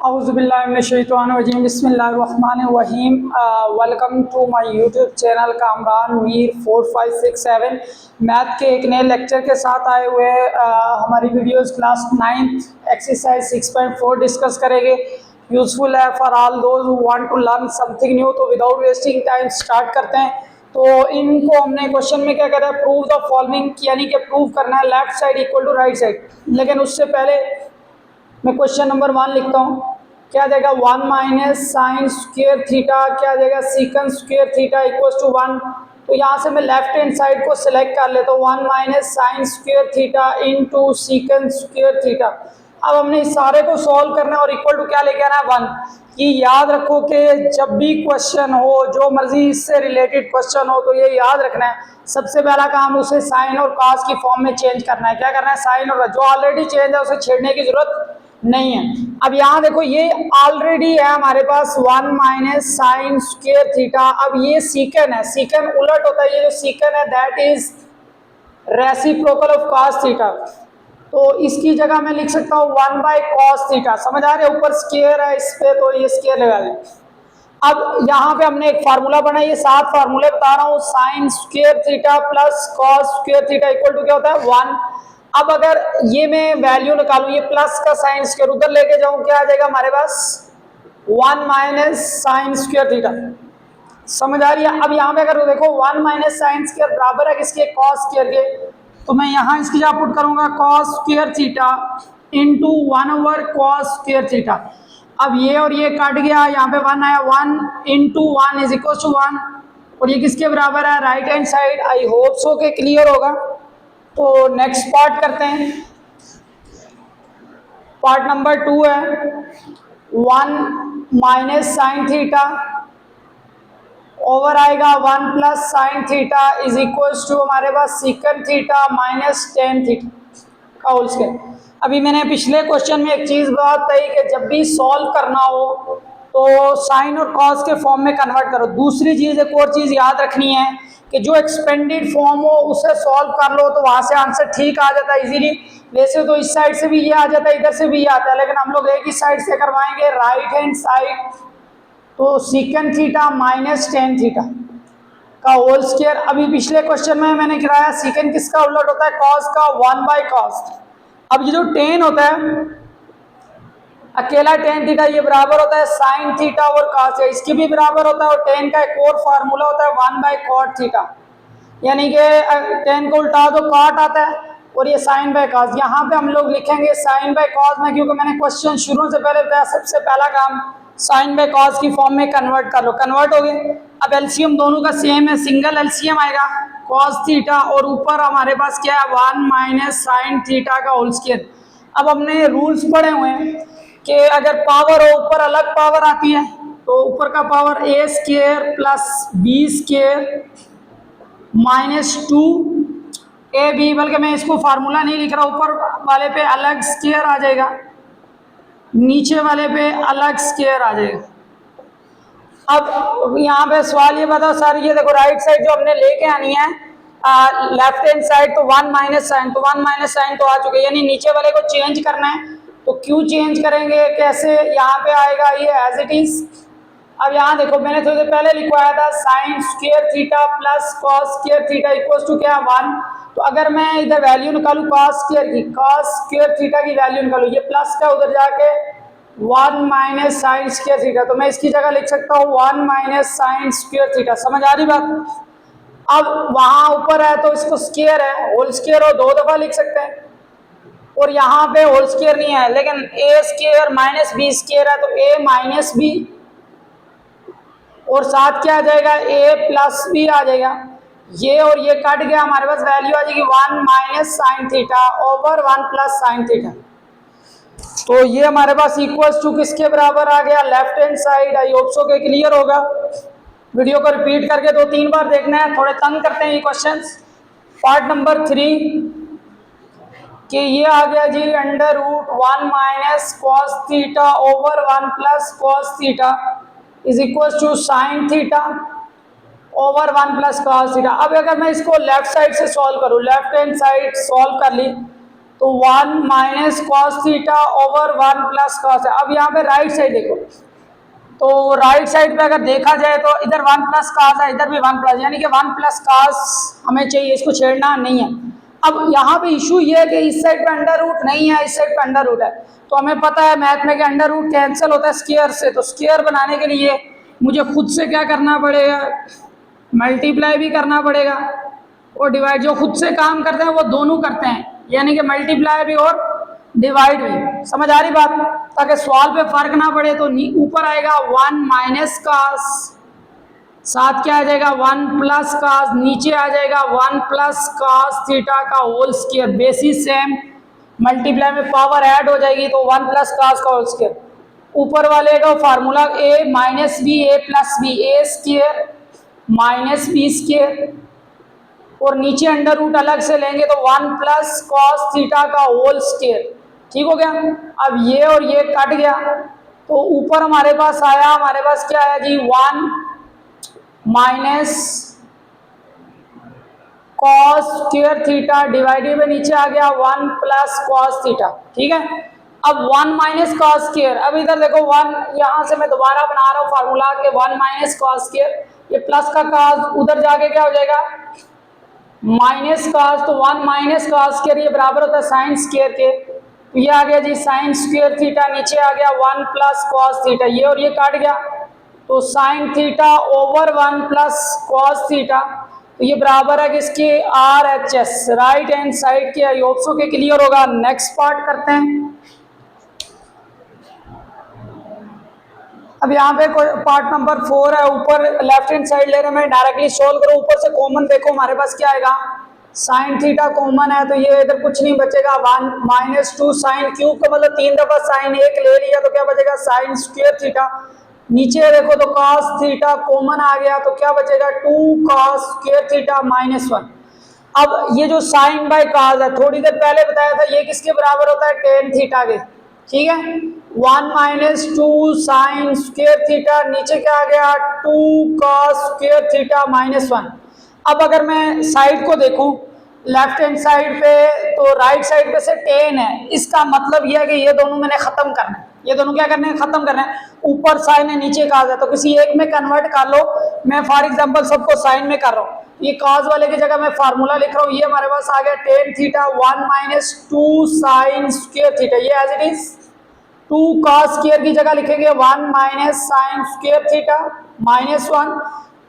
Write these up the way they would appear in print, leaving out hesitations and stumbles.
औज़ुबिल्लाहिमिनश्शैतानिर्रजीम बिस्मिल्लाहिर्रहमानिर्रहीम। Welcome to my YouTube channel Kamran Mir 4567 math के एक नए लेक्चर के साथ आए हुए हमारी videos class 9th exercise 6.4 discuss करेंगे। यूज़फुल है for all those who want to learn something new. तो विदाउट वेस्टिंग टाइम स्टार्ट करते हैं। तो इनको हमने क्वेश्चन में क्या करा है, प्रूव द फॉलोइंग, यानी कि प्रूव करना है left side equal to right side. लेकिन उससे पहले मैं क्वेश्चन नंबर 1 लिखता हूँ। क्या जाएगा 1 माइनस साइन स्क्वेयर थीटा, क्या जाएगा secant square theta equal to 1। तो यहाँ से मैं लेफ्ट हैंड साइड को सिलेक्ट कर लेता हूँ, 1 minus sine square theta into secant square theta. अब हमने इस सारे को सॉल्व करना है और इक्वल टू क्या लेके आना है 1। ये याद रखो कि जब भी क्वेश्चन हो, जो मर्जी इससे रिलेटेड क्वेश्चन हो, तो ये याद रखना है सबसे पहला काम उसे साइन और कॉस की फॉर्म में चेंज करना है। क्या करना है, साइन और जो ऑलरेडी चेंज है उसे छेड़ने की जरूरत नहीं है। अब यहाँ देखो ये ऑलरेडी है हमारे पास 1 माइनस साइन स्क्वेयर थीटा। अब ये सीकन है, सीकन उलट होता है, ये जो सीकन है that is reciprocal of cos theta. तो इसकी जगह मैं लिख सकता हूँ 1 बाय कॉस थीटा। समझ आ रहे हैं, ऊपर स्क्वायर है इस पे तो ये स्क्वायर लगा दें। अब यहाँ पे हमने एक फार्मूला बनाया, ये 7 फार्मूले बता रहा हूँ। Sine square theta plus cos square theta equal to क्या होता है 1। अब अगर ये मैं वैल्यू निकालूं, ये प्लस का साइन स्क्वायर उधर लेके जाऊं, क्या आ जाएगा हमारे पास 1 माइनस साइन स्क्वायर थीटा। समझ आ रही है। अब यहाँ पे अगर देखो 1 माइनस साइन स्क्वायर बराबर है किसके, कॉस स्क्वायर के। तो मैं यहाँ इसकी जगह पुट करूंगा cos square theta into 1 over cos square theta. अब ये और ये कट गया, यहाँ पे 1 आया, 1 इंटू 1 इज इक्वल टू 1। और ये किसके बराबर है, right hand side. I hope so के क्लियर होगा। तो नेक्स्ट पार्ट करते हैं। पार्ट नंबर 2 है 1 माइनस साइन थीटा ओवर आएगा 1 plus sine theta is equal to हमारे पास secant theta minus tan theta का होल स्क्वायर। अभी मैंने पिछले क्वेश्चन में एक चीज बात कही कि जब भी सॉल्व करना हो तो साइन और कॉस के फॉर्म में कन्वर्ट करो। दूसरी चीज, एक और चीज याद रखनी है कि जो एक्सपेंडेड फॉर्म हो उसे सॉल्व कर लो तो वहां से आंसर ठीक आ जाता है इजीली। वैसे तो इस साइड से भी ये आ जाता है, इधर से भी ये आता है, लेकिन हम लोग एक ही साइड से करवाएंगे, राइट हैंड साइड। तो सीकन थीटा माइनस टेन थीटा का होल स्क्वायर। अभी पिछले क्वेश्चन में मैंने कराया सीकन किसका उलट होता है, कॉस का, 1 बाय कॉस। अब ये जो टेन होता है अकेला टेन थीटा, ये बराबर होता है साइन थीटा और कॉस, इसकी भी बराबर होता है। और टेन का एक और फार्मूला होता है 1 बाय कॉट थीटा, यानी कि टेन को उल्टा दो कॉट आता है और ये साइन बाय कॉस। यहाँ पे हम लोग लिखेंगे साइन बाय कॉस में, क्योंकि मैंने क्वेश्चन शुरू से पहले बताया सबसे पहला काम साइन बाय कॉस की फॉर्म में कन्वर्ट कर लो। कन्वर्ट हो गए। अब एलसीएम दोनों का सेम है, सिंगल एलसीएम आएगा कॉस थीटा और ऊपर हमारे पास क्या है 1 माइनस साइन थीटा का होल स्क्वायर। अब हमने रूल्स पढ़े हुए हैं कि अगर पावर हो ऊपर अलग पावर आती है, तो ऊपर का power A square plus B square minus 2 A B, बल्कि मैं इसको फार्मूला नहीं लिख रहा, ऊपर वाले पे अलग स्क्वायर आ जाएगा, नीचे वाले पे अलग स्क्वायर आ जाएगा। अब यहाँ पे सवाल ये बताओ सर, ये देखो राइट साइड जो हमने लेके आनी है लेफ्ट हैंड साइड, तो 1 माइनस साइन, तो 1 माइनस साइन तो आ चुके हैं, यानी नीचे वाले को चेंज करना है। तो क्यों चेंज करेंगे, कैसे, यहाँ पे आएगा ये एज इट इज। अब यहाँ देखो मैंने थोड़ी देर पहले लिखवाया था sine square theta plus cos square theta equal to क्या 1। तो अगर मैं इधर वैल्यू निकालू कॉस स्क्वायर की, कॉस स्क्वायर थीटा की वैल्यू निकालू, ये प्लस का उधर जाके 1 माइनस साइन स्क्वायर थीटा, तो मैं इसकी जगह लिख सकता हूँ 1 माइनस साइन स्क्वायर थीटा। समझ आ रही बात। अब वहां ऊपर है तो इसको स्क्वायर है, होल स्क्वायर हो 2 दफा लिख सकते हैं, और यहाँ पे होल स्क्वायर नहीं है, लेकिन ए स्क्वायर माइनस बी स्क्वायर है, तो ए माइनस बी और साथ क्या आ जाएगा ए प्लस बी आ जाएगा। ये और ये कट गया, हमारे पास वैल्यू आ जाएगी 1 minus sign theta over 1 plus sine theta. तो ये हमारे पास इक्वल्स टू किसके बराबर आ गया, left hand side. I hope so के क्लियर होगा। वीडियो को रिपीट करके 2-3 बार देखना है, थोड़े तंग करते हैं ये क्वेश्चंस। पार्ट नंबर 3 कि ये आ गया जी under root 1 minus cos theta over 1 plus cos theta is equal to sine theta over 1 plus cos theta. अब अगर मैं इसको लेफ्ट साइड से सॉल्व करूं, लेफ्ट हैंड साइड सॉल्व कर ली, तो 1 minus cos theta over 1 plus cos है। अब यहाँ पे राइट साइड देखो, तो राइट साइड पे अगर देखा जाए तो इधर 1 प्लस कास है, इधर भी 1 प्लस, यानी कि 1 प्लस कास हमें चाहिए, इसको छेड़ना नहीं है। अब यहाँ पे इशू ये है कि इस साइड पे अंडर रूट नहीं है, इस साइड पे अंडर रूट है। तो हमें पता है मैथ में कि अंडर रूट कैंसिल होता है स्क्वायर से, तो स्क्वायर बनाने के लिए मुझे खुद से क्या करना पड़ेगा, मल्टीप्लाई भी करना पड़ेगा और डिवाइड। जो खुद से काम करते हैं वो दोनों करते हैं, यानी कि मल्टीप्लाई भी और डिवाइड भी। समझ आ रही बात, ताकि सवाल पे फर्क ना पड़े। तो ऊपर आएगा 1 माइनस कास, साथ क्या आ जाएगा 1 प्लस कास, नीचे आ जाएगा 1 प्लस कास थीटा का whole square. Basis same, multiply में पावर ऐड हो जाएगी तो 1 प्लस कास का होल स्क्वायर। ऊपर वाले का formula A minus B A plus B, A square minus B square, और नीचे अंडर रूट अलग से लेंगे तो 1 प्लस कॉस थीटा का होल स्क्वायर। ठीक हो गया। अब ये और ये कट गया, तो ऊपर हमारे पास आया, हमारे पास क्या आया जी 1 minus cos square theta divided में नीचे आ गया 1 प्लस कॉस थीटा। ठीक है। अब 1 माइनस कॉस स्क्वायर, अब इधर देखो 1, यहां से मैं दोबारा बना रहा हूं फार्मूला के 1 माइनस कॉस स्क्वायर, ये प्लस का कॉस उधर जाके क्या हो जाएगा माइनस कॉस, तो 1 माइनस कॉस स्क्वायर ये बराबर होता है साइन स्क्वायर के। तो ये आ गया जी साइन स्क्वायर थीटा, नीचे आ गया 1 प्लस कॉस थीटा, ये और ये काट गया तो sine theta over 1 plus cos theta. तो ये बराबर है किसके RHS, राइट हैंड साइड के। आई होप सो के क्लियर होगा। नेक्स्ट पार्ट करते हैं। अब यहाँ पे पार्ट नंबर 4 है, ऊपर लेफ्ट हैंड साइड ले रहे मैं डायरेक्टली सोल्व करूँ। ऊपर से कॉमन देखो हमारे पास क्या आएगा, साइन थीटा कॉमन है तो ये इधर कुछ नहीं बचेगा, 1 माइनस 2 साइन क्यूब का मतलब 3 दफा साइन 1 ले लिया तो क्या बचेगा साइन स्क्वायर थीटा। नीचे देखो तो cos थीटा कॉमन आ गया तो क्या बचेगा 2 cos स्क्वायर थीटा माइनस 1। अब ये जो साइन बाय cos है, थोड़ी देर पहले बताया था ये किसके बराबर होता है टेन थीटा के। ठीक है। 1 माइनस 2 साइन स्क्वायर थीटा, नीचे क्या आ गया 2 cos स्क्वायर थीटा माइनस 1। अब अगर मैं साइड को देखूं लेफ्ट हैंड साइड पे, तो राइट साइड पे से टेन है, इसका मतलब यह है कि ये दोनों मैंने खत्म करना है। ये दोनों क्या करने हैं, खत्म करना है। ऊपर साइन है नीचे काज है, तो किसी एक में कन्वर्ट कर लो। मैं फॉर एग्जांपल सबको साइन में कर रहा हूँ, ये काज वाले की जगह मैं फार्मूला लिख रहा हूँ। ये हमारे पास आ गया tan theta 1 minus 2 sine square theta, ये as it is 2 cos square की जगह लिखेंगे 1 minus sine square theta minus 1।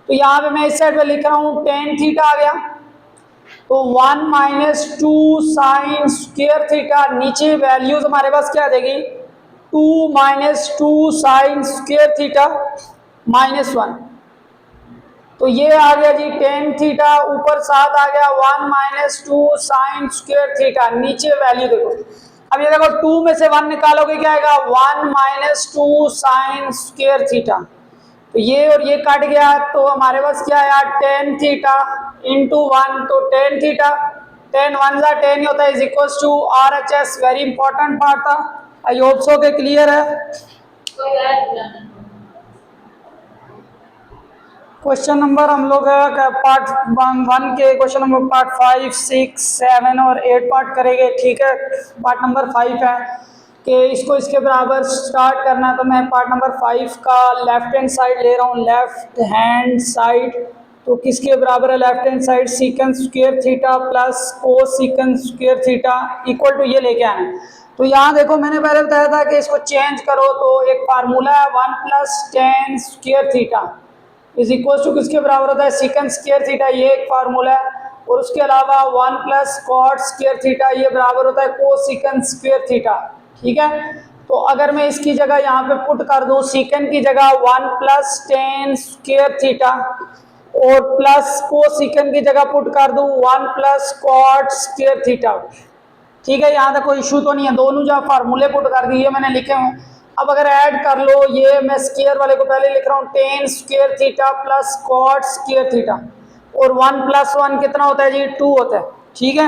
तो यहाँ पे मैं इस साइड पे लिख रहा हूँ टेन थीटा आ गया, तो 1 माइनस 2 साइन स्क्वायर थीटा, नीचे वैल्यूज हमारे पास क्या आ जाएगी 2 minus 2 sine square theta minus 1। तो ये आ गया जी टेन थीटा, ऊपर साथ आ गया 1 माइनस 2 साइन स्क्वायर थीटा, नीचे वैल्यू देखो। अब ये देखो 2 में से 1 निकालोगे क्या आएगा 1 माइनस 2 साइन स्क्वायर थीटा, तो ये और ये कट गया तो हमारे पास क्या आया टेन थीटा इंटू 1, तो टेन थीटा 10 1 जा 10 ही होता है is equal to RHS। Very important part था, आई होप सो के क्लियर है। क्वेश्चन नंबर हम लोग पार्ट 1 के क्वेश्चन नंबर पार्ट 5 6 7 और 8 पार्ट करेंगे। ठीक है। पार्ट नंबर 5 है कि इसको इसके बराबर स्टार्ट करना है, तो मैं पार्ट नंबर 5 का लेफ्ट हैंड साइड ले रहा हूँ। लेफ्ट हैंड साइड तो किसके बराबर है left hand side, secant square theta plus cosecant square theta equal to ये लेके आना है। तो यहाँ देखो मैंने पहले बताया था कि इसको चेंज करो, तो एक फार्मूला है 1 plus tan square theta is equal to किसके बराबर होता है सीकेंड स्क्वायर थीटा, ये एक फार्मूला है। और उसके अलावा 1 प्लस कॉट स्क्वायर थीटा ये बराबर होता है कोसिकेंड स्क्वायर थीटा। ठीक है। तो अगर मैं इसकी जगह यहाँ पे पुट कर दूं सीकेंड की जगह 1 प्लस टेन स्क्वायर थीटा और प्लस कोसिकेंड की जगह पुट कर दूं 1 प्लस कॉट स्क्वायर थीटा। ठीक है। यहाँ तक कोई इशू तो नहीं है, दोनों जो फार्मूले पुट कर दिए मैंने लिखे हैं। अब अगर ऐड कर लो, ये मैं स्क्वायर वाले को पहले लिख रहा हूँ tan square theta plus cot square theta, और 1 प्लस 1 कितना होता है जी 2 होता है। ठीक है।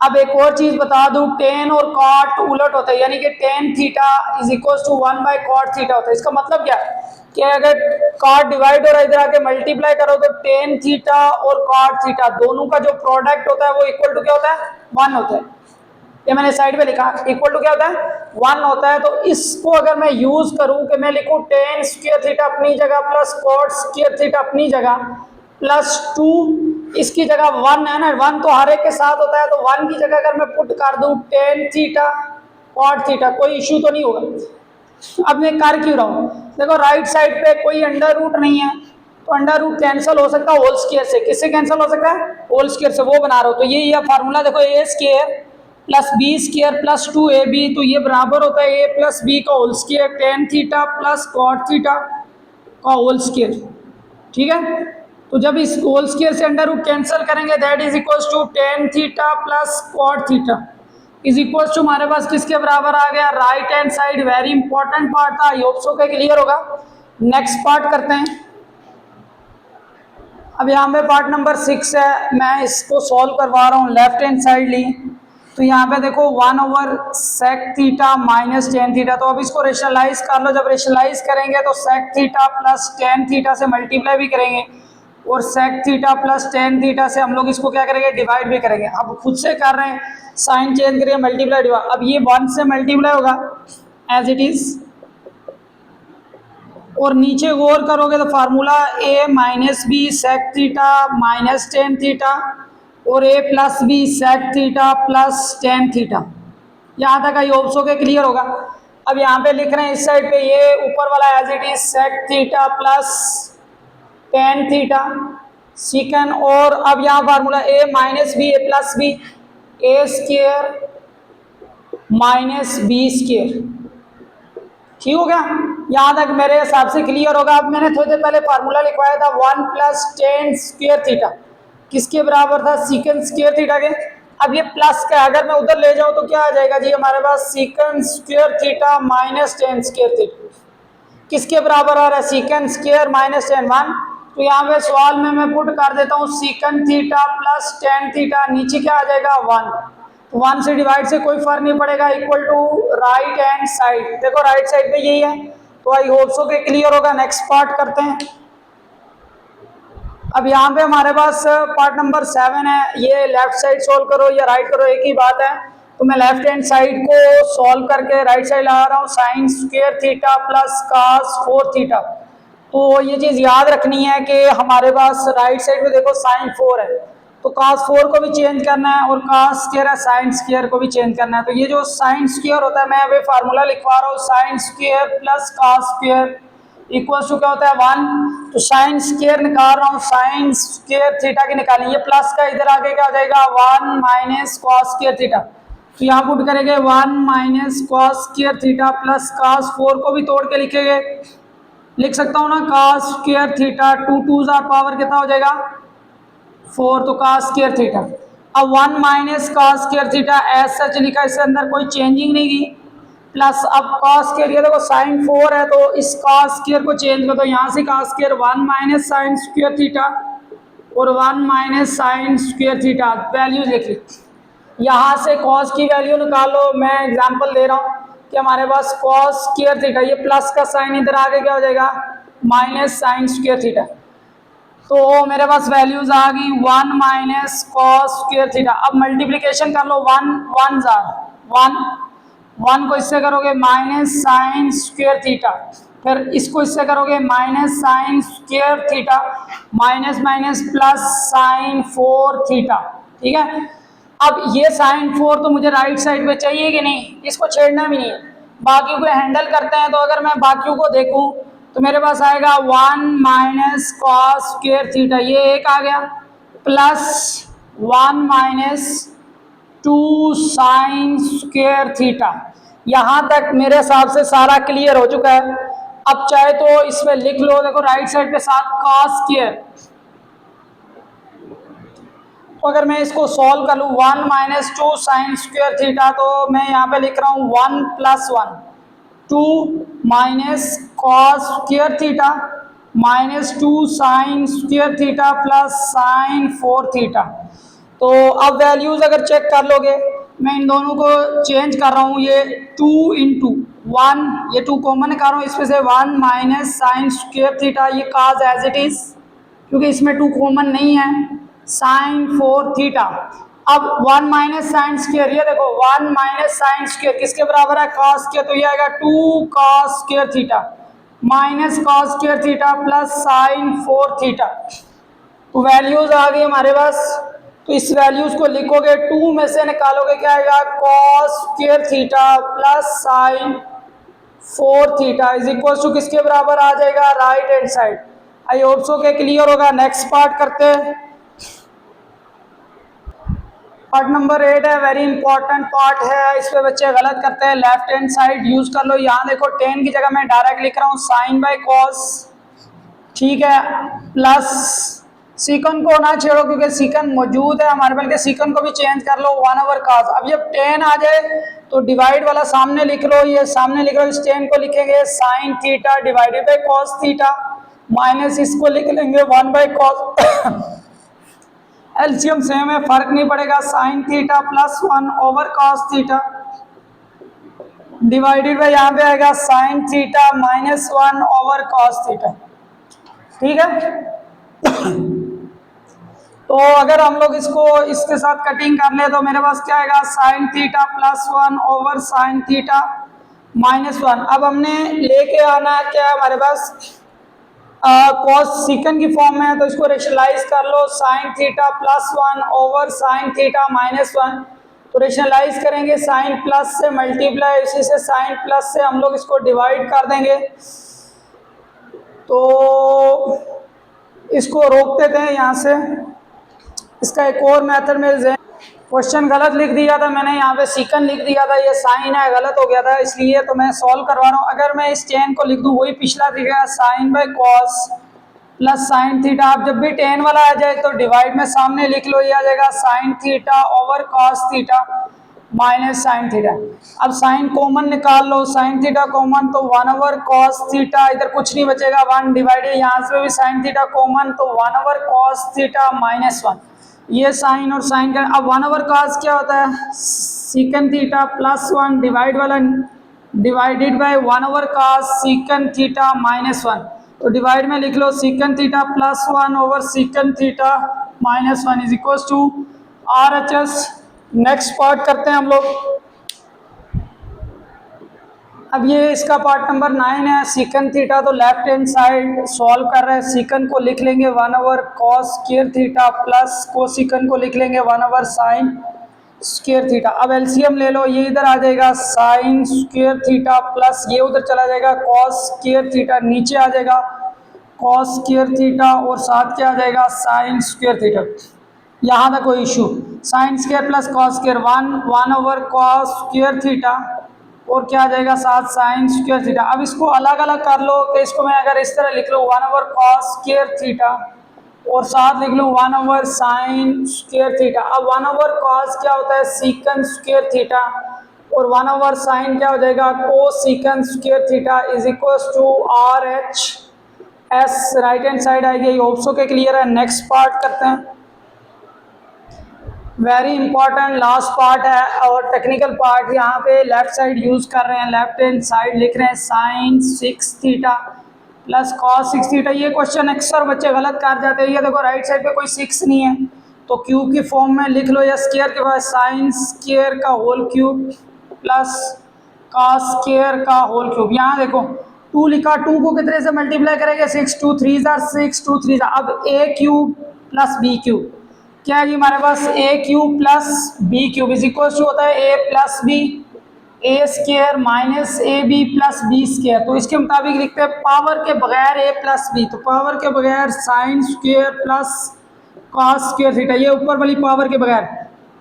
अब एक और चीज बता दूं, टेन और कॉट उलट होता है, यानी कि tan theta is equal to 1 by cot theta होता है। इसका मतलब क्या है कि अगर कॉट डिवाइड हो रहा है इधर आके मल्टीप्लाई करो तो टेन थीटा और कॉट थीटा दोनों का जो प्रोडक्ट होता है वो इक्वल टू क्या होता है 1 होता है। ये मैंने साइड पे लिखा, इक्वल टू क्या होता है 1 होता है। तो इसको अगर मैं यूज करूं कि मैं लिखूं टेन स्क्वायर थीटा अपनी जगह प्लस कॉट स्क्वायर थीटा अपनी जगह प्लस 2 इसकी जगह 1 है ना, 1 तो हर एक के साथ होता है, तो 1 की जगह अगर मैं पुट कर दूं टेन थीटा कॉट थीटा, कोई इश्यू तो नहीं होगा। अब मैं कर क्यों रहा हूं, देखो राइट साइड पे कोई अंडर रूट नहीं है, तो अंडर रूट कैंसिल हो सकता है होल स्क्वायर से। किससे कैंसिल हो सकता है, होल स्क्वायर से, वो बना रहा हूं। तो ये फार्मूला देखो, A square plus B square plus 2ab, तो ये बराबर होता है ए प्लस बी का whole square tan theta plus cot theta का होल स्क्वायर। ठीक है, तो जब इस होल स्क्वायर से अंडर रूट कैंसिल करेंगे, that is equal to tan theta plus cot theta is equal to हमारे पास किसके बराबर आ गया, right hand side. Very important part था, आई होप सो के क्लियर होगा। नेक्स्ट पार्ट करते हैं। अब यहाँ पे पार्ट नंबर 6 है, मैं इसको सॉल्व करवा रहा हूँ लेफ्ट हैंड साइड ली। तो यहाँ पे देखो 1 over sec theta minus tan theta, तो अब इसको रेशनलाइज कर लो। जब रेशनलाइज करेंगे तो sec theta plus tan theta से मल्टीप्लाई भी करेंगे, और sec theta plus tan theta से हम लोग इसको क्या करेंगे, डिवाइड भी करेंगे। अब खुद से कर रहे हैं, साइन चेंज करिए, मल्टीप्लाई डिवाइड। अब ये 1 से मल्टीप्लाई होगा एज इट इज, और नीचे गौर करोगे तो formula A minus B sec theta minus tan theta और A plus B sec theta plus tan theta. यहाँ तक आई होप सो के क्लियर होगा। अब यहाँ पे लिख रहे हैं इस साइड पे ये ऊपर वाला as it is sec theta plus tan theta secant, और अब यहाँ formula A minus B A plus B A square minus B square. ठीक हो गया, यहाँ तक मेरे हिसाब से क्लियर होगा। अब मैंने थोड़ी देर पहले फार्मूला लिखवाया था 1 प्लस टेन स्क्वायर थीटा, किसके बराबर था, सीकन स्क्वायर थीटा के। अब ये प्लस का, अगर मैं उधर ले जाऊं तो क्या आ जाएगा जी हमारे पास, secant square theta minus tan square theta, किसके बराबर आ रहा है, सीकन स्क्वायर माइनस टेन 1। तो यहाँ पे सवाल में मैं पुट कर देता हूँ सीकन थीटा प्लस टेन थीटा, नीचे क्या आ जाएगा 1, तो 1 से डिवाइड से कोई फर्क नहीं पड़ेगा, equal to right hand side. देखो राइट साइड पे यही है, तो आई होप सो के क्लियर होगा। नेक्स्ट पार्ट करते हैं। अब यहाँ पे हमारे पास पार्ट नंबर 7 है, ये लेफ्ट साइड सोल्व करो या राइट करो एक ही बात है। तो मैं लेफ्ट हैंड साइड को सॉल्व करके राइट साइड ला रहा हूँ, sine square theta plus cos 4 theta. तो ये चीज़ याद रखनी है कि हमारे पास राइट साइड में देखो साइन 4 है, तो कास 4 को भी चेंज करना है, और कास स्क्वायर है साइन स्क्वायर को भी चेंज करना है। तो ये जो साइन स्क्वायर होता है, मैं अभी फार्मूला लिखवा रहा हूँ, sine square plus cos square equal to क्या होता है 1। तो साइन स्क्वायर निकाल रहा हूँ, साइन स्क्वायर थीटा की निकालेंगे, प्लस का इधर आगे क्या आ जाएगा 1 माइनस कॉस स्क्वायर थीटा। तो यहाँ पुट करेंगे 1 minus cos square theta plus cos 4 को भी तोड़ के लिखेंगे, लिख सकता हूँ ना, कास स्क्वायर थीटा 2 2 पावर कितना हो जाएगा 4, तो कास स्क्वायर थीटा। अब 1 minus cos square theta as such लिखा, इसके अंदर कोई चेंजिंग नहीं की, प्लस अब कास स्क्वायर, ये देखो साइन 4 है, तो इस कास स्क्वायर को चेंज कर दो, यहाँ से cos square 1 minus sine square theta और 1 minus sine square theta, values लिख ली। यहाँ से कॉस की वैल्यू निकालो, मैं एग्जांपल दे रहा हूँ कि हमारे पास कॉस स्क्वायर थीटा, ये प्लस का साइन इधर आगे क्या हो जाएगा माइनस साइन स्क्वायर थीटा, तो मेरे पास वैल्यूज आ गई 1 माइनस कॉस स्क्वायर थीटा। अब मल्टीप्लिकेशन कर लो, 1 को इससे करोगे माइनस साइन स्क्वायर थीटा, फिर इसको इससे करोगे minus sine square theta, minus minus plus sine 4 theta. ठीक है, अब ये साइन 4 तो मुझे राइट साइड पे चाहिए कि नहीं, इसको छेड़ना भी नहीं है, बाकी को हैंडल करते हैं। तो अगर मैं बाकियों को देखूं तो मेरे पास आएगा 1 माइनस कॉस स्क्वायर थीटा, ये एक आ गया, plus 1 minus 2 sine square theta. यहाँ तक मेरे हिसाब से सारा क्लियर हो चुका है। अब चाहे तो इसमें लिख लो, देखो राइट साइड पे साथ कॉस स्क्वायर, तो अगर मैं इसको सॉल्व कर लूँ 1 माइनस 2 साइन स्क्वायर थीटा, तो मैं यहाँ पे लिख रहा हूँ 1 plus 1 2 minus cos square theta minus 2 sine square theta plus sine 4 theta. तो अब वैल्यूज अगर चेक कर लोगे, मैं इन दोनों को चेंज कर रहा हूँ, ये 2 इंटू 1, ये 2 कॉमन कर रहा हूँ, इसमें से 1 माइनस साइन स्क्वायर थीटा, ये काज एज इट इज, क्योंकि इसमें 2 कॉमन नहीं है, साइन 4 थीटा अब 1 माइनस साइन स्क्वायर, ये देखो 1 माइनस साइन स्क्वायर किसके बराबर है, कॉस स्क्वायर, तो ये आएगा 2 cos square theta minus cos square theta plus sine 4 theta. तो वैल्यूज आ गई हमारे पास, तो इस वैल्यूज को लिखोगे, 2 में से निकालोगे क्या आएगा, cos square theta plus sine 4 theta is equal to किसके बराबर आ जाएगा, right hand side. I hope so के क्लियर होगा। नेक्स्ट पार्ट करते हैं। पार्ट नंबर 8 है, वेरी इंपॉर्टेंट पार्ट है, इस पे बच्चे गलत करते हैं। लेफ्ट हैंड साइड यूज कर लो। यहाँ देखो 10 की जगह मैं डायरेक्ट लिख रहा हूँ साइन बाय कॉस, ठीक है, प्लस सीकन को ना छेड़ो क्योंकि सीकन मौजूद है हमारे, बल्कि सीकन को भी चेंज कर लो 1/cos। अब जब 10 आ जाए तो डिवाइड वाला सामने लिख लो, ये सामने लिख लो, इस 10 को लिखेंगे sine theta divided by cos theta minus इसको लिख लेंगे 1/cos। एलसीएम सेम है, फर्क नहीं पड़ेगा, sign theta plus 1/cos theta divided by यहाँ पे आएगा sine theta minus 1/cos theta, ठीक है। तो अगर हम लोग इसको इसके साथ कटिंग कर ले तो मेरे पास क्या आएगा, sign theta plus 1/sin theta minus 1। अब हमने लेके आना है क्या हमारे पास, कॉस सीकन की फॉर्म में है, तो इसको रेशनलाइज कर लो, sine theta plus 1/sin theta minus 1। तो रेशनलाइज करेंगे, साइन प्लस से मल्टीप्लाई, इसी से साइन प्लस से हम लोग इसको डिवाइड कर देंगे। तो इसको रोक देते हैं यहाँ से। इसका एक और मेथड में क्वेश्चन गलत लिख दिया था मैंने, यहाँ पे सीकन लिख दिया था, ये साइन है, गलत हो गया था, इसलिए तो मैं सॉल्व करवा रहा हूँ। अगर मैं इस 10 को लिख दूँ, वही पिछला दिखेगा, sine by cos plus sine theta. आप जब भी 10 वाला आ जाए तो डिवाइड में सामने लिख लो, ये आ जाएगा sign theta over cos theta minus sine theta. अब साइन कॉमन निकाल लो, साइन थीटा कॉमन तो 1/cos थीटा, इधर कुछ नहीं बचेगा, 1 डिवाइडेड, यहाँ से भी साइन थीटा कॉमन तो 1/cos थीटा माइनस 1। ये साइन और साइन का, अब 1/cos क्या होता है, सीकन थीटा प्लस 1 डिवाइड वाला divided by 1/cos secant theta minus 1। तो डिवाइड में लिख लो, सीकन थीटा प्लस 1/सीकन theta minus 1 is equal to RHS। Next part करते हैं हम लोग। अब ये इसका पार्ट नंबर 9 है, सीकन थीटा, तो लेफ्ट हैंड साइड सॉल्व कर रहे हैं। सीकन को लिख लेंगे 1/cos स्क्वायर थीटा प्लस कोसिकन को लिख लेंगे 1/sin स्क्वायर थीटा। अब एलसीएम ले लो, ये इधर आ जाएगा साइन स्क्वायर थीटा प्लस ये उधर चला जाएगा कॉस स्क्वायर थीटा, नीचे आ जाएगा कॉस स्क्वायर थीटा और साथ क्या आ जाएगा साइन स्क्वायर थीटा। यहाँ था कोई issue, sign square plus cos square 1/cos square theta और क्या आ जाएगा साथ साइन स्क्वायर थीटा। अब इसको अलग अलग कर लो, तो इसको मैं अगर इस तरह लिख लूँ 1/cos स्क्वायर थीटा और साथ लिख लूँ 1/sin स्क्वायर थीटा। अब 1/cos क्या होता है, सीकन स्क्वायर थीटा, और 1/sin क्या हो जाएगा, cosecant square theta is equal to RHS। Right hand side आएगी, ऑप्शन के क्लियर है। नेक्स्ट पार्ट करते हैं, वेरी इंपॉर्टेंट लास्ट पार्ट है और टेक्निकल पार्ट। यहाँ पे लेफ्ट साइड यूज कर रहे हैं, लेफ्ट हैंड साइड लिख रहे हैं sine 6 theta plus cos 6 theta. ये क्वेश्चन अक्सर बच्चे गलत कर जाते हैं। ये देखो राइट साइड पे कोई 6 नहीं है तो क्यूब की फॉर्म में लिख लो, या स्क्वायर के बाद साइन स्क्वायर का whole cube plus cos square का होल क्यूब। यहाँ देखो 2 लिखा, 2 को कितने से मल्टीप्लाई करेंगे, 6, 2 3 6, 2 3। अब a cube plus b cube क्या है जी हमारे पास, a cube plus b cube is equal to होता है ए प्लस बी, ए स्क्वायर माइनस ए बी प्लस बी स्क्वायर। तो इसके मुताबिक लिखते हैं पावर के बगैर ए प्लस बी, तो पावर के बगैर sine square plus cos square theta, ये ऊपर वाली पावर के बगैर।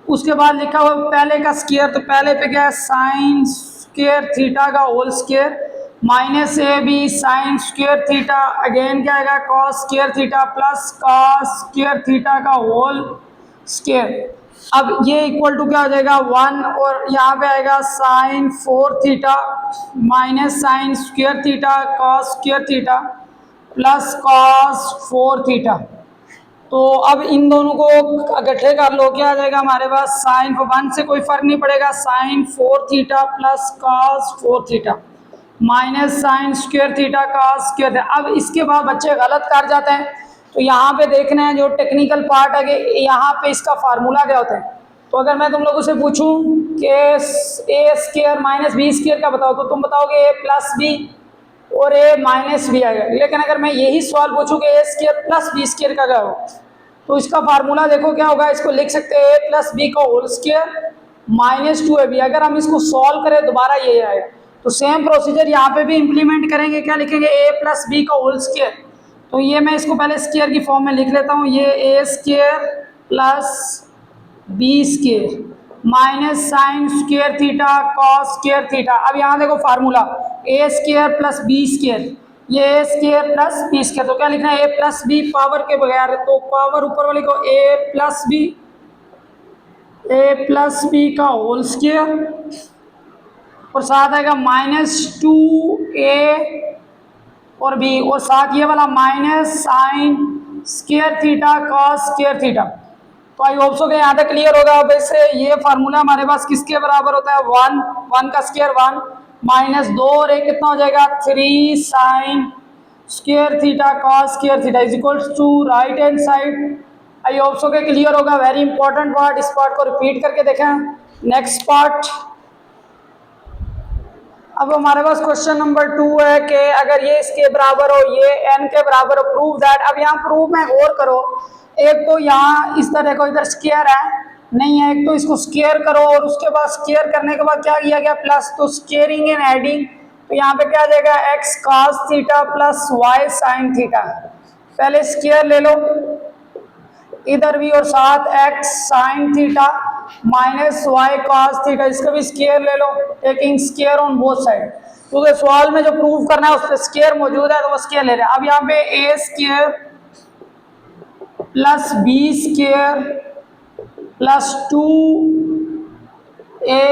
उसके बाद लिखा हुआ पहले का स्क्वायर, तो पहले पे क्या है साइन स्क्वायर थीटा का होल स्क्वायर माइनस ए B sine square theta, again क्या आएगा cos square theta plus cos square theta का होल स्क्वायर। अब ये इक्वल टू क्या हो जाएगा 1, और यहाँ पे आएगा sine 4 theta minus sine square theta cos square theta plus cos 4 theta. तो अब इन दोनों को इकट्ठे कर लो, क्या आ जाएगा हमारे पास साइन 1 से कोई फर्क नहीं पड़ेगा, sine 4 theta plus cos 4 theta minus sine square theta cos square theta. अब इसके बाद बच्चे गलत कर जाते हैं, तो यहाँ पे देखना है जो टेक्निकल पार्ट है, यहाँ पे इसका फार्मूला क्या होता है। तो अगर मैं तुम लोगों से पूछूं कि ए स्क्वायर माइनस बी स्क्वायर का बताओ, तो तुम बताओगे ए प्लस बी और ए माइनस बी आएगा। लेकिन अगर मैं यही सवाल पूछूं कि ए स्क्वायर प्लस बी स्क्वायर का क्या हो, तो इसका फार्मूला देखो क्या होगा। इसको लिख सकते हैं ए प्लस बी का होल स्क्वायर माइनस 2ab। अगर हम इसको सॉल्व करें दोबारा ये आएगा। तो सेम प्रोसीजर यहाँ पे भी इम्प्लीमेंट करेंगे। क्या लिखेंगे, ए प्लस बी का होल स्क्वायर। तो ये मैं इसको पहले स्क्वायर की फॉर्म में लिख लेता हूँ। ये a square plus B square minus sine square theta cos square theta. अब यहाँ देखो formula a square plus B square, ये a square plus B square. तो क्या लिखना है, ए प्लस बी पावर के बगैर, तो पावर ऊपर वाले को ए प्लस बी का होल स्क्वायर और साथ आएगा माइनस 2a और बी, और साथ ये वाला minus sine square theta cos square theta. तो आई होप सो के यहाँ तक क्लियर होगा। अब इससे ये फार्मूला हमारे पास किसके बराबर होता है, 1 का स्क्वायर 1 माइनस 2 और एक कितना हो जाएगा 3 sine square theta cos square theta is equal to right hand side. I hope so के क्लियर होगा। वेरी इंपॉर्टेंट पार्ट, इस पार्ट को रिपीट करके देखें। नेक्स्ट पार्ट, अब हमारे पास क्वेश्चन नंबर 2 है कि अगर ये इसके बराबर हो, ये n के बराबर हो, प्रूव दैट। अब यहाँ प्रूव में गौर करो, एक तो यहाँ इस तरह को इधर स्क्वायर है नहीं है, एक तो इसको स्क्वायर करो और उसके बाद स्क्वायर करने के बाद क्या किया गया प्लस, तो स्क्वेयरिंग एंड एडिंग। तो यहाँ पे क्या आ जाएगा x cos theta plus y sin theta. पहले स्क्वायर ले लो इधर भी और साथ x sin theta minus y cos theta, इसका भी स्क्वायर ले लो taking square on both side. क्योंकि सवाल में जो प्रूव करना है उस पर स्क्वायर मौजूद है तो वो स्क्वायर ले रहे हैं। अब यहाँ पे a square plus b square plus 2a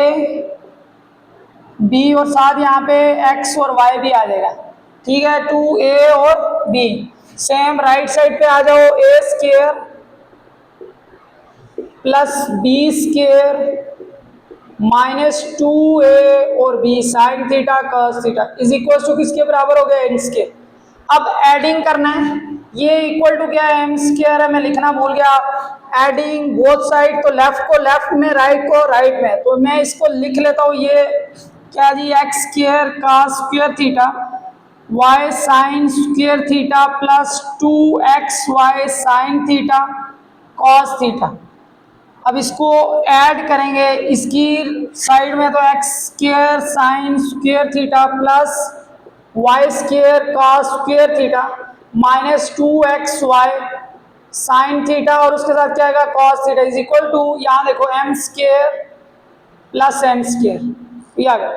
b और साथ यहाँ पे x और y भी आ जाएगा। ठीक है, 2a और b। सेम राइट साइड पे आ जाओ, a square plus B square minus 2a और b sine theta cos theta is equal to किसके बराबर हो गया, इसके। अब एडिंग करना है, ये इक्वल टू क्या है, एम स्क्वायर है, मैं लिखना भूल गया। एडिंग बोथ साइड, तो लेफ्ट को लेफ्ट में राइट को राइट में, तो मैं इसको लिख लेता हूँ। ये क्या जी, x square cos square theta y sine square theta plus 2xy sine theta cos theta. अब इसको ऐड करेंगे इसकी साइड में, तो x square sine square theta plus y square cos square theta minus 2xy sine theta और उसके साथ क्या आएगा cos theta is equal to, यहाँ देखो M square plus N square, ये आ गया।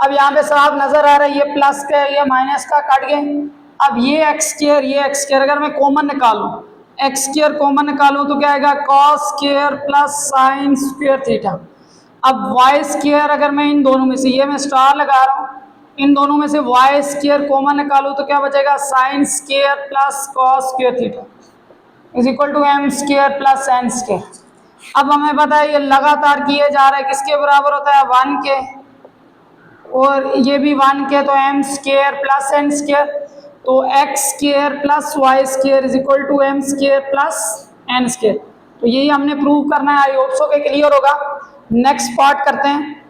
अब यहाँ पे साफ नजर आ रहा है, ये प्लस का ये माइनस का कट गए। अब ये एक्स स्क्वायर ये एक्स स्क्वायर अगर मैं कॉमन निकालूं, एक्स स्क्वायर कॉमन निकालूं तो क्या आएगा cos square plus sine square theta. अब वाई स्क्वायर अगर मैं इन दोनों में से, ये मैं स्टार लगा रहा हूँ, इन दोनों में से वाई स्क्वायर कॉमन निकालूं तो क्या बचेगा sine square plus cos square theta is equal to M square plus N square. अब हमें पता है ये लगातार किए जा रहा है, किसके बराबर होता है 1 के, और ये भी 1 के, तो m square plus N square, तो x square plus y square is equal to M square plus N square. तो यही हमने प्रूव करना है। आई होप सो के क्लियर होगा। नेक्स्ट पार्ट करते हैं।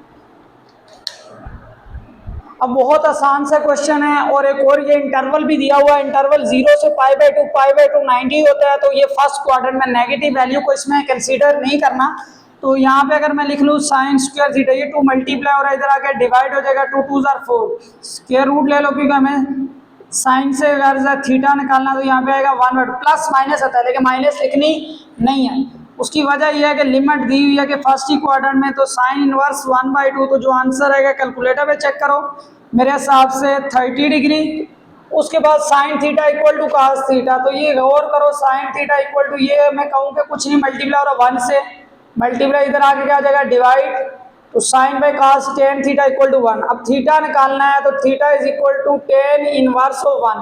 अब बहुत आसान सा क्वेश्चन है, और एक और ये इंटरवल भी दिया हुआ है, इंटरवल 0 से π/2 90 होता है। तो ये फर्स्ट क्वाड्रेंट में नेगेटिव वैल्यू को इसमें कंसीडर नहीं करना। तो यहाँ पे अगर मैं लिख लूँ साइन स्क्वायर थीटा, ये 2 मल्टीप्लाई हो रहा है, इधर आके डिवाइड हो जाएगा, 2 2 = 4, स्क्वायर रूट ले लो क्योंकि हमें साइन से अगर थीटा निकालना तो यहाँ पे आएगा 1 प्लस माइनस आता है, लेकिन माइनस लिखनी नहीं है। उसकी वजह यह है कि लिमिट दी हुई है कि फर्स्ट ही क्वाड्रेंट में, तो साइन इनवर्स 1/2, तो जो आंसर आएगा कैलकुलेटर पे चेक करो, मेरे हिसाब से 30 डिग्री। उसके बाद sine theta equal to cos theta, तो ये गौर करो साइन थीटा इक्वल टू, ये मैं कहूँ कि कुछ नहीं मल्टीप्लाई हो रहा 1 से, मल्टीप्लाई इधर आके क्या आ जाएगा डिवाइड, तो sine by cos tan theta equal to 1। अब थीटा निकालना है, तो theta is equal to tan inverse of 1,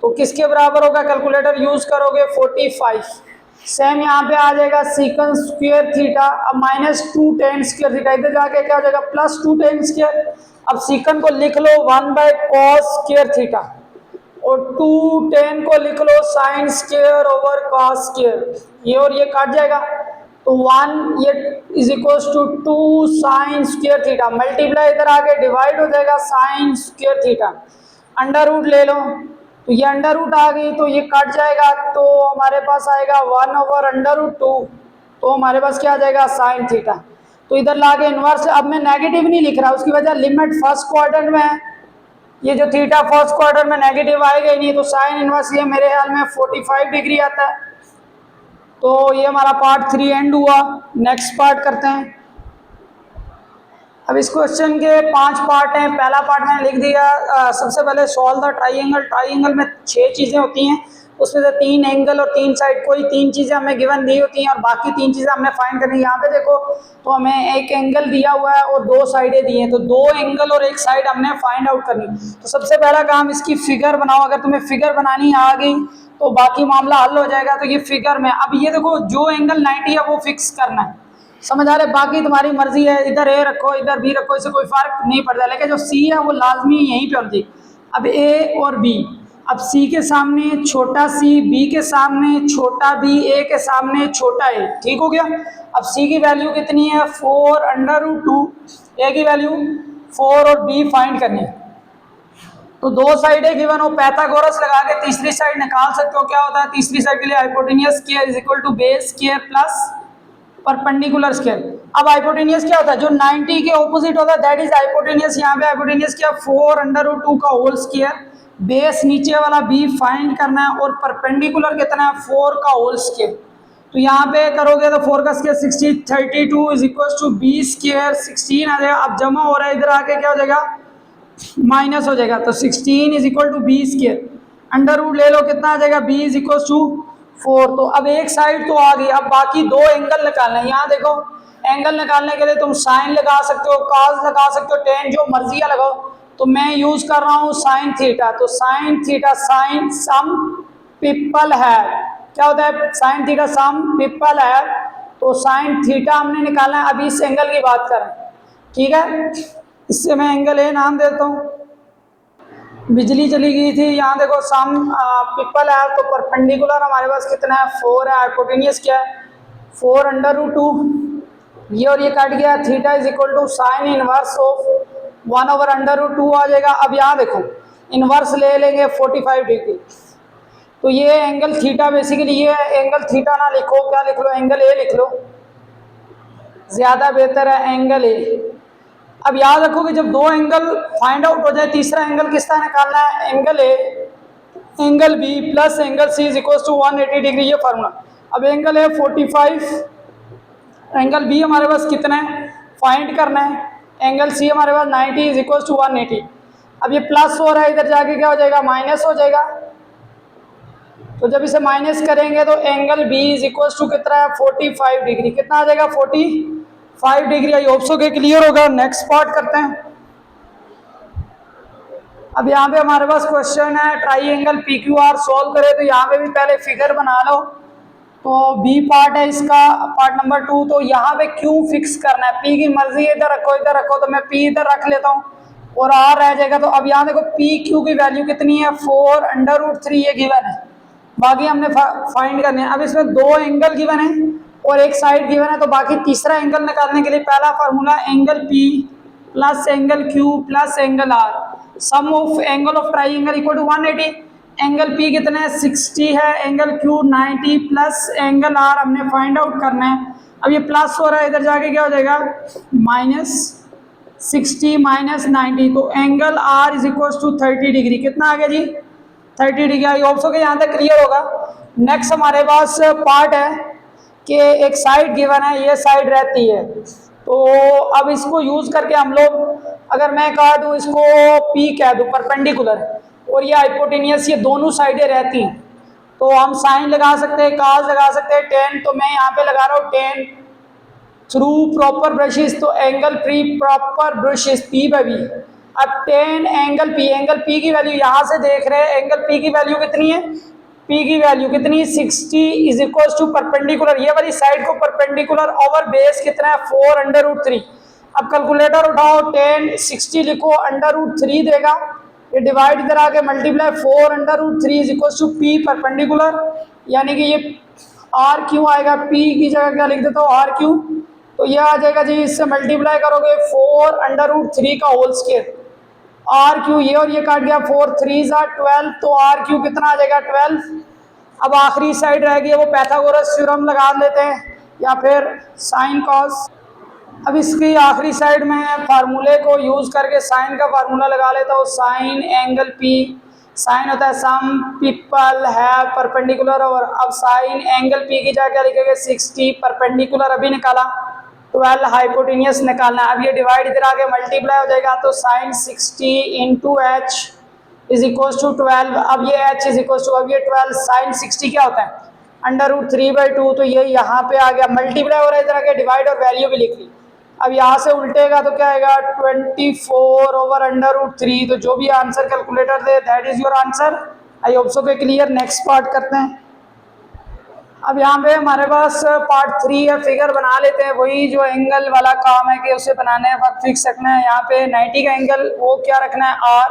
तो किसके बराबर होगा, कैलकुलेटर यूज करोगे 45। सेम यहाँ पे आ जाएगा सीकन स्क्वायर थीटा, अब माइनस 2 टेन स्क्वायर थीटा, इधर जाके क्या हो जाएगा प्लस 2 टेन स्क्वायर। अब सीकन को लिख लो 1/cos स्क्वायर थीटा, और 2 टेन को लिख लो sine square over cos square, ये और ये काट जाएगा, तो 1 ये is equal to 2 sine square theta, multiply इधर आके डिवाइड हो जाएगा sine square theta, under root ले लो तो ये अंडर रूट आ गई तो ये कट जाएगा, तो हमारे पास आएगा 1/√2, तो हमारे पास क्या आ जाएगा साइन थीटा। तो इधर लाके इन्वर्स, अब मैं नेगेटिव नहीं लिख रहा, उसकी वजह लिमिट फर्स्ट क्वाड्रेंट में है, ये जो थीटा फर्स्ट क्वाड्रेंट में नेगेटिव आएगा ही नहीं, तो साइन इन्वर्स ये मेरे ख्याल में 45 डिग्री आता है। तो ये हमारा पार्ट 3 एंड हुआ। नेक्स्ट पार्ट करते हैं। अब इस क्वेश्चन के 5 पार्ट हैं। पहला पार्ट मैंने लिख दिया, सबसे पहले सॉल्व द ट्राइंगल। ट्राइंगल में 6 चीज़ें होती हैं, उसमें से 3 एंगल और 3 साइड, कोई 3 चीज़ें हमें गिवन दी होती हैं और बाकी 3 चीज़ें हमने फाइंड करनी है। यहाँ पे देखो तो हमें एक एंगल दिया हुआ है और 2 साइडें दी हैं, तो 2 एंगल और 1 साइड हमने फाइंड आउट करनी। तो सबसे पहला काम इसकी फिगर बनाओ। अगर तुम्हें फिगर बनानी आ गई तो बाकी मामला हल हो जाएगा। तो ये फिगर में अब ये देखो जो एंगल 90 है वो फिक्स करना है, समझ आ रहे, बाकी तुम्हारी मर्जी है, इधर ए रखो इधर बी रखो, इससे कोई फर्क नहीं पड़ता, लेकिन जो सी है वो लाजमी यहीं पे होती। अब ए और बी, अब सी के सामने छोटा सी, बी के सामने छोटा बी, ए के सामने छोटा ए, ठीक हो गया। अब सी की वैल्यू कितनी है 4/√2, ए की वैल्यू 4 और बी फाइंड करनी है। तो 2 साइडें गिवन हो, पाइथागोरस लगा के तीसरी साइड निकाल सकते हो। क्या होता है तीसरी साइड के लिए, hypotenuse square is equal to base square plus perpendicular square. अब हाइपोटेनियस क्या होता है, जो 90 के ऑपोजिट होता है दैट इज हाइपोटेनियस। यहाँ पे हाइपोटेनियस क्या 4/√2 का होल स्क्वायर, बेस नीचे वाला बी फाइंड करना है और परपेंडिकुलर कितना है 4 का होल स्क्वायर। तो यहाँ पे करोगे तो 4 का square 60, 32 is equal to B square 16 आ जाएगा। अब जमा हो रहा है, इधर आके क्या हो जाएगा माइनस हो जाएगा, तो 16 is equal to B square, under root ले लो कितना आ जाएगा बी इज इक्वल टू 4। तो अब एक साइड तो आ गई, अब बाकी 2 एंगल निकालना है। यहाँ देखो एंगल निकालने के लिए तुम साइन लगा सकते हो, कॉस लगा सकते हो, टेन, जो मर्जी है लगाओ। तो मैं यूज कर रहा हूँ साइन थीटा। तो sine theta sine some people है, क्या होता है साइन थीटा सम पिपल है, तो साइन थीटा हमने निकालना है। अभी इस एंगल की बात करें, ठीक है, इससे मैं एंगल ए नाम देता हूँ। बिजली चली गई थी, यहाँ देखो सम पिपल है, तो परपेंडिकुलर हमारे पास कितना है 4 है, हाइपोटेनियस क्या है 4/√2, ये और ये कट गया, theta is equal to sine inverse of 1/√2 आ जाएगा। अब यहाँ देखो इनवर्स ले लेंगे 45 डिग्री, तो ये एंगल थीटा, बेसिकली ये एंगल थीटा ना लिखो, क्या लिख लो एंगल ए लिख लो, ज़्यादा बेहतर है एंगल ए। अब याद रखो कि जब 2 एंगल फाइंड आउट हो जाए, तीसरा एंगल किसका निकालना है, angle A, angle B plus angle C is equal to 180 degree, ये फार्मूला। अब एंगल ए 45, एंगल बी हमारे पास कितना है फाइंड करना है, एंगल सी हमारे पास 90 इज इक्वल टू 180। अब ये प्लस हो रहा है, इधर जाके क्या हो जाएगा माइनस हो जाएगा। तो जब इसे माइनस करेंगे तो angle B is equal to कितना है 45 डिग्री, कितना आ जाएगा 45 डिग्री। आई होप सो के क्लियर होगा। नेक्स्ट पार्ट करते हैं। अब यहाँ पे हमारे पास क्वेश्चन है ट्राइंगल PQR सॉल्व करें, तो यहाँ पे भी पहले फिगर बना लो। तो बी पार्ट है इसका, पार्ट नंबर 2। तो यहाँ पे क्यू फिक्स करना है, पी की मर्जी है, इधर रखो, तो मैं पी इधर रख लेता हूँ और आर रह जाएगा। तो अब यहाँ देखो पी क्यू की वैल्यू कितनी है 4/√3, ये गिवन है, बाकी हमने फाइंड करने हैं। अब इसमें 2 एंगल गिवन है और 1 साइड गिवन है, तो बाकी तीसरा एंगल निकालने के लिए पहला formula angle P plus angle Q plus angle R, sum of angle of triangle equal to 180। Angle P कितना है 60 है, angle Q 90 plus angle R हमने फाइंड आउट करना है। अब ये प्लस हो रहा है, इधर जाके क्या हो जाएगा -60 -90, तो angle R is equal to 30 degree, कितना आ गया जी 30 डिग्री। आई होप सो के यहाँ तक क्लियर होगा। नेक्स्ट हमारे पास पार्ट है कि एक साइड गिवन है, ये साइड रहती है, तो अब इसको यूज करके हम लोग, अगर मैं कह दूँ इसको P कह दूँ परपेंडिकुलर, और ये हाइपोटेनियस, ये दोनों साइडें रहती हैं, तो हम साइन लगा सकते हैं, कॉस लगा सकते हैं, टेन, तो मैं यहाँ पे लगा रहा हूँ टेन थ्रू प्रॉपर ब्रशेस, तो angle free proper brushes P by V। अब टेन एंगल P की वैल्यू यहाँ से देख रहे हैं, एंगल P की वैल्यू कितनी है, P की वैल्यू कितनी 60 इज इक्वल टू परपेंडिकुलर, ये वाली साइड को परपेंडिकुलर ओवर बेस कितना है 4/√3। अब कैलकुलेटर उठाओ, 10 60 लिखो, √3 देगा, ये डिवाइड इधर आके multiply 4/√3 is equal to P perpendicular, यानी कि ये आर क्यू आएगा, पी की जगह क्या लिख देता हूँ आर क्यू, तो यह आ जाएगा जी, इससे मल्टीप्लाई करोगे 4√3 का होल स्क्वायर, आर क्यू ये और ये काट गया, 4 3 12, तो आर क्यू कितना आ जाएगा 12। अब आखिरी साइड रह गई है वो पाइथागोरस थ्योरम लगा लेते हैं या फिर साइन कॉस। अब इसकी आखिरी साइड में फार्मूले को यूज करके साइन का फार्मूला लगा लेता हूँ, साइन एंगल पी, साइन होता है सम पीपल हैव परपेंडिकुलर, और अब साइन एंगल पी की जगह क्या लिखेंगे 60, परपेंडिकुलर अभी निकाला, 12 हाइपोटेनियस निकालना है। अब ये डिवाइड इधर आके मल्टीप्लाई हो जाएगा, तो sine 60 into H is equal to 12, अब ये एच इज इक्वल टू, अब ये 12 साइन 60 क्या होता है √3/2, तो ये यहाँ पे आ गया, मल्टीप्लाई हो रहा है इधर आके, डिवाइड और वैल्यू भी लिख ली। अब यहाँ से उल्टेगा तो क्या आएगा 24/√3, तो जो भी answer calculator they that is your answer. I hope so के क्लियर। नेक्स्ट पार्ट करते हैं। अब यहाँ पे हमारे पास पार्ट 3 है, फिगर बना लेते हैं, वही जो एंगल वाला काम है कि उसे बनाने है, वक्त फिक्स रखना है। यहाँ पे 90 का एंगल वो क्या रखना है आर,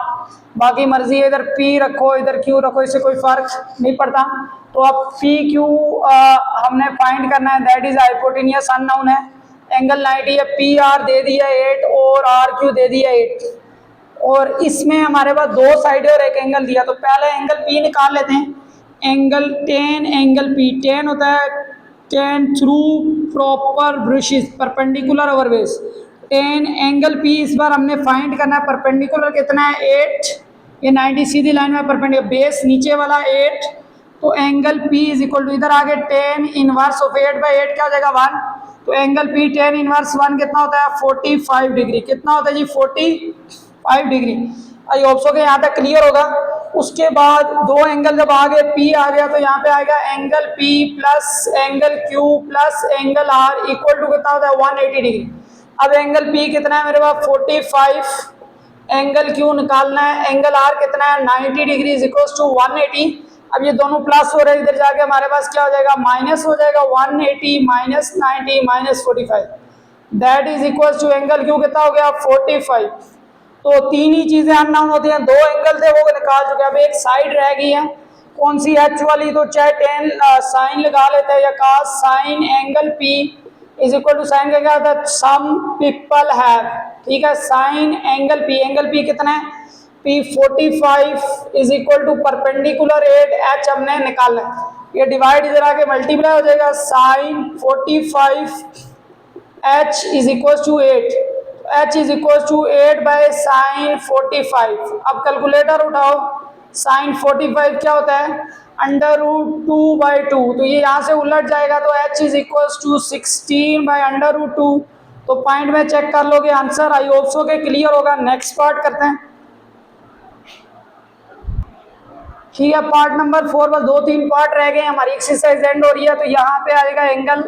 बाकी मर्जी है, इधर पी रखो इधर क्यू रखो, इससे कोई फर्क नहीं पड़ता। तो अब पी क्यू हमने फाइंड करना है, दैट इज हाइपोटेनियस अननोन है, एंगल 90 है, पी आर दे दिया 8 और आर क्यू दे दिया 8, और इसमें हमारे पास दो साइड और एक एंगल दिया, तो पहले एंगल पी निकाल लेते हैं। Angle ten, angle P, ten होता है टेन थ्रू proper brushes perpendicular over base, ten angle P इस बार हमने फाइंड करना है, परपेंडिकुलर कितना है 8, ये 90 सीधी लाइन में परपेंडिकुलर, बेस नीचे वाला 8, तो angle P is equal to इधर आगे टेन इनवर्स ऑफ 8/8 क्या हो जाएगा 1, तो एंगल पी टेन इनवर्स 1 कितना होता है 45 डिग्री, कितना होता है जी 45 डिग्री। आई होप सो के यहाँ तक क्लियर होगा। उसके बाद दो एंगल जब आगे पी आ गया तो यहाँ पे आएगा angle P plus angle Q plus angle R equal to कितना होता है 180 डिग्री। अब एंगल पी कितना है मेरे पास 45, एंगल क्यू निकालना है, एंगल आर कितना है 90 डिग्री इज इक्वल टू 180। अब ये दोनों प्लस हो रहे हैं, इधर जाके हमारे पास क्या हो जाएगा माइनस हो जाएगा, 180 minus 90 minus 45 that is equal to angle Q कितना हो गया 45। तो तीन ही चीजें अननोन होती हैं, दो एंगल थे वो निकाल चुके हैं, अब एक साइड रह गई है कौन सी एच वाली, तो चाहे टेन साइन लगा लेते हैं या cos sine angle P is equal to sine का क्या होता है सम पीपल हैव, ठीक है, साइन एंगल पी कितना है P 45 is equal to perpendicular 8 H हमने निकालना है, ये डिवाइड इधर आके मल्टीप्लाई हो जाएगा, sine 45 H is equal to 8, H is equal to 8 by sine 45। अब कैलकुलेटर उठाओ, साइन 45 क्या होता है √2/2, तो ये यहाँ से उलट जाएगा, तो H is equal to 16 by √2, तो पॉइंट में चेक कर लोगे आंसर। आई होप सो के क्लियर होगा। नेक्स्ट पार्ट करते हैं। ठीक है, पार्ट नंबर 4 बस 2-3 पार्ट रह गए, हमारी एक्सरसाइज एंड हो रही है। तो यहाँ पे आएगा एंगल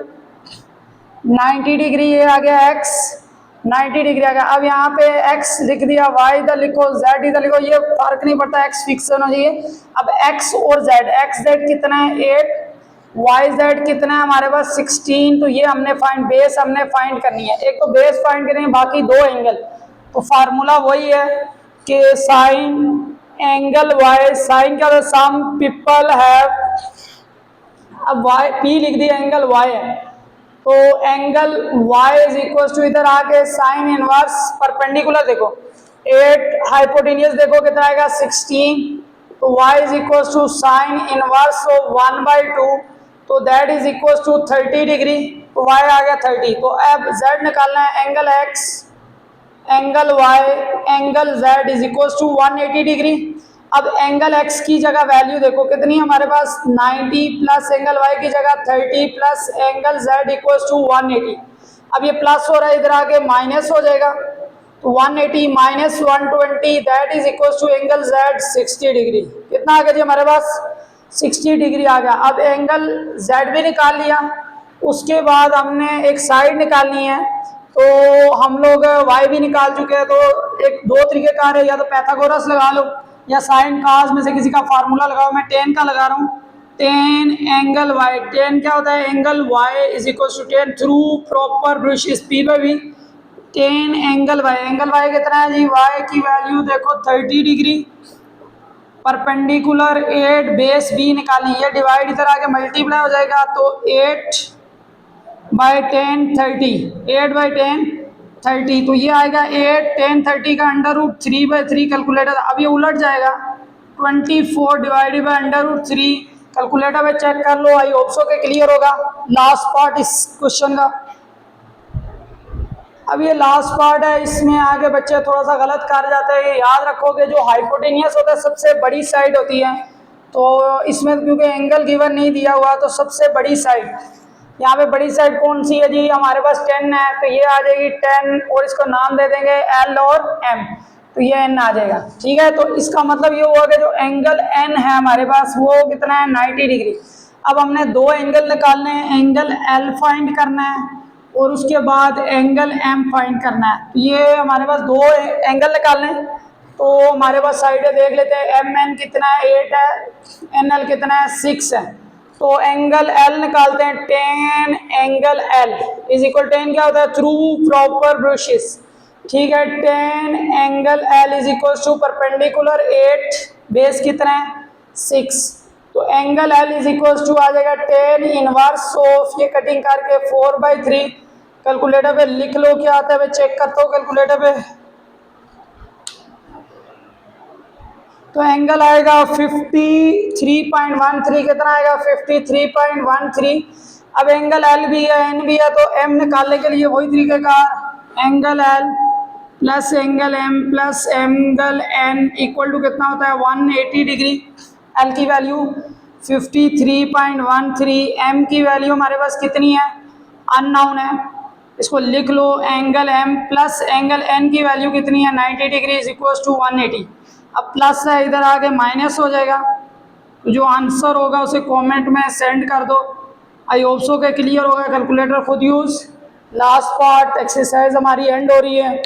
90 डिग्री, ये आ गया x 90 डिग्री आ गया। अब यहाँ पे x लिख दिया, y इधर लिखो, z इधर लिखो, ये फर्क नहीं पड़ता, x फिक्स होना चाहिए। अब x और z, x z कितना है 8, y z कितना है हमारे पास 16, तो ये हमने बेस हमने फाइंड करनी है, एक तो बेस फाइंड करनी है, बाकी दो एंगल, तो फार्मूला वही है कि साइन एंगल y, साइन क्या होता है सम पीपल हैव, अब y p लिख दिया, एंगल y है, तो angle y is equal to इधर आके साइन इनवर्स परपेंडिकुलर देखो 8 हाइपोटेनियस देखो कितना आएगा 16, तो y is equal to sine inverse of 1/2, तो that is equal to 30 degree, तो y आ गया 30। तो अब z निकालना है, angle x angle y angle z is equal to 180 degree. अब एंगल x की जगह वैल्यू देखो कितनी हमारे पास 90 प्लस एंगल y की जगह 30 plus angle z equals to 180। अब ये प्लस हो रहा है, इधर आके माइनस हो जाएगा, तो 180 minus 120 that is equals to angle z 60 degree. कितना आ गया जी हमारे पास 60 डिग्री आ गया। अब एंगल z भी निकाल लिया, उसके बाद हमने एक साइड निकालनी है, तो हम लोग y भी निकाल चुके हैं। तो एक दो तरीके कार है, या तो पैथागोरस लगा लो या साइन कास में से किसी का फार्मूला लगाओ, मैं टेन का लगा रहा हूँ, टेन एंगल y, टेन क्या होता है angle y is equal to tan थ्रू प्रॉपर ब्रश पी पे भी, tan angle y, angle y कितना है जी y की वैल्यू देखो 30 डिग्री, परपेंडिकुलर 8 बेस बी निकालनी है, डिवाइड इधर आके मल्टीप्लाई हो जाएगा तो 8/10 30, 8/10 30, तो ये आएगा 8 10 30 का √3/3 कैलकुलेटर, अब ये उलट जाएगा 24 डिवाइडेड बाई √3, कैलकुलेटर में चेक कर लो, आई होप सो के क्लियर होगा लास्ट पार्ट इस क्वेश्चन का। अब ये लास्ट पार्ट है, इसमें आगे बच्चे थोड़ा सा गलत कर जाते हैं, याद रखोगे जो हाइपोटेनियस होता है सबसे बड़ी साइड होती है, तो इसमें क्योंकि एंगल गिवन नहीं दिया हुआ तो सबसे बड़ी साइड, यहाँ पे बड़ी साइड कौन सी है जी, हमारे पास 10 है तो ये आ जाएगी 10 और इसको नाम दे देंगे L और M, तो ये N आ जाएगा, ठीक है। तो इसका मतलब ये हुआ कि जो एंगल N है हमारे पास वो कितना है 90 डिग्री। अब हमने दो एंगल निकालने हैं, एंगल L फाइंड करना है और उसके बाद एंगल M फाइंड करना है, तो ये हमारे पास दो एंगल निकालने हैं, तो हमारे पास साइडें देख लेते हैं, MN कितना है 8 है, NL कितना है 6 है, तो एंगल L निकालते हैं, tan angle L is equal tan क्या होता है थ्रू प्रॉपर ब्रशेस, ठीक है, tan angle L is equal to perpendicular 8 base कितना है 6, तो angle L is equal to आ जाएगा tan इनवर्स ऑफ, ये कटिंग करके 4/3, कैलकुलेटर पे लिख लो क्या आता है, मैं चेक करता हूँ कैलकुलेटर पे, तो एंगल आएगा 53.13, कितना आएगा 53.13। अब एंगल L भी है N भी है, तो M निकालने के लिए वही तरीकेकार, angle L plus angle M plus angle N equal to कितना होता है 180 डिग्री। L की वैल्यू 53.13, M की वैल्यू हमारे पास कितनी है अननोन है, इसको लिख लो, angle M plus angle N की वैल्यू कितनी है 90 डिग्री इज इक्वल टू 180। अब प्लस है इधर आगे माइनस हो जाएगा, तो जो आंसर होगा उसे कमेंट में सेंड कर दो। आई होप सो के क्लियर होगा, कैलकुलेटर खुद यूज। लास्ट पार्ट एक्सरसाइज हमारी एंड हो रही है।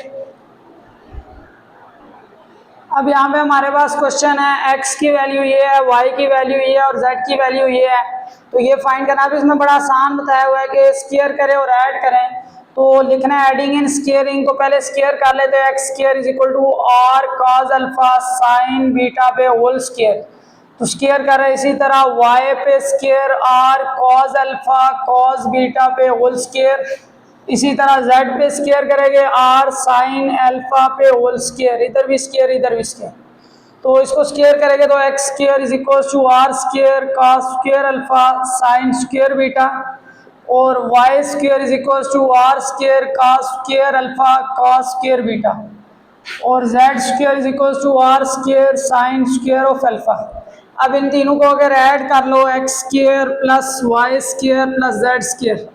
अब यहाँ पे हमारे पास क्वेश्चन है, x की वैल्यू ये है, y की वैल्यू ये है और z की वैल्यू ये है, तो ये फाइंड करना है। इसमें बड़ा आसान बताया हुआ है कि स्क्वायर करें और ऐड करें, तो लिखना है एडिंग एंड स्क्वायरिंग, तो पहले स्क्वायर कर लेते हैं, x square is equal to R cos alpha sine beta पे होल स्क्वायर, तो स्क्वायर कर रहे हैं। इसी तरह वाई पे square R cos alpha cos beta पे होल स्क्वायर, इसी तरह जेड पे स्क्वायर करेंगे आर साइन अल्फा पे होल स्क्वायर, इधर भी स्क्वायर इधर भी स्क्वायर, तो इसको स्क्वायर करेंगे तो x square is equal to are square cos square alpha sine square beta, और y square is equal to are square cos square alpha cos square beta, और z square is equal to are square sine square of alpha. अब इन तीनों को अगर add कर लो, x square plus y square plus z square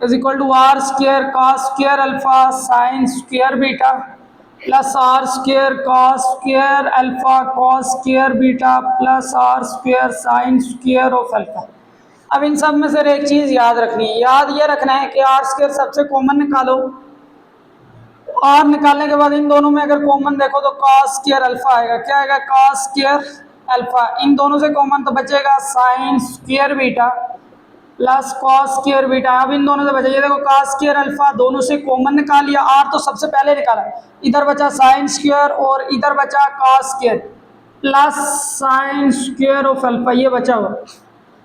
is equal to are square cos square alpha sine square beta plus R square cos square alpha cos square beta plus R square sine square of alpha. अब इन सब में से एक चीज़ याद रखनी है, याद ये रखना है कि आर स्क्वायर सबसे कॉमन निकालो, आर निकालने के बाद इन दोनों में अगर कॉमन देखो तो कॉस स्क्वायर अल्फा आएगा, क्या आएगा कॉस स्क्वायर अल्फा, इन दोनों से कॉमन तो बचेगा sine square beta plus cos square beta. अब इन दोनों से बचा, ये देखो कॉस स्क्वायर अल्फा दोनों से कॉमन निकाल लिया, आर तो सबसे पहले निकाला, इधर बचा साइन स्क्वायर और इधर बचा cos square plus sine square of alpha, ये बचा हुआ,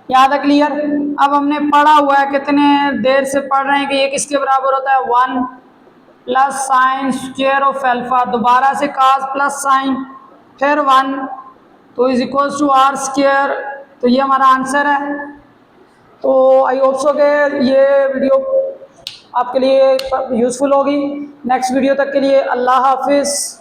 याद है क्लियर। अब हमने पढ़ा हुआ है, कितने देर से पढ़ रहे हैं कि ये किसके बराबर होता है 1 plus sine square of alpha, दोबारा से कॉस प्लस साइन फिर 1, तो is equal to are square, तो ये हमारा आंसर है। तो आई होप सो के ये वीडियो आपके लिए यूज़फुल होगी। नेक्स्ट वीडियो तक के लिए अल्लाह हाफिज़।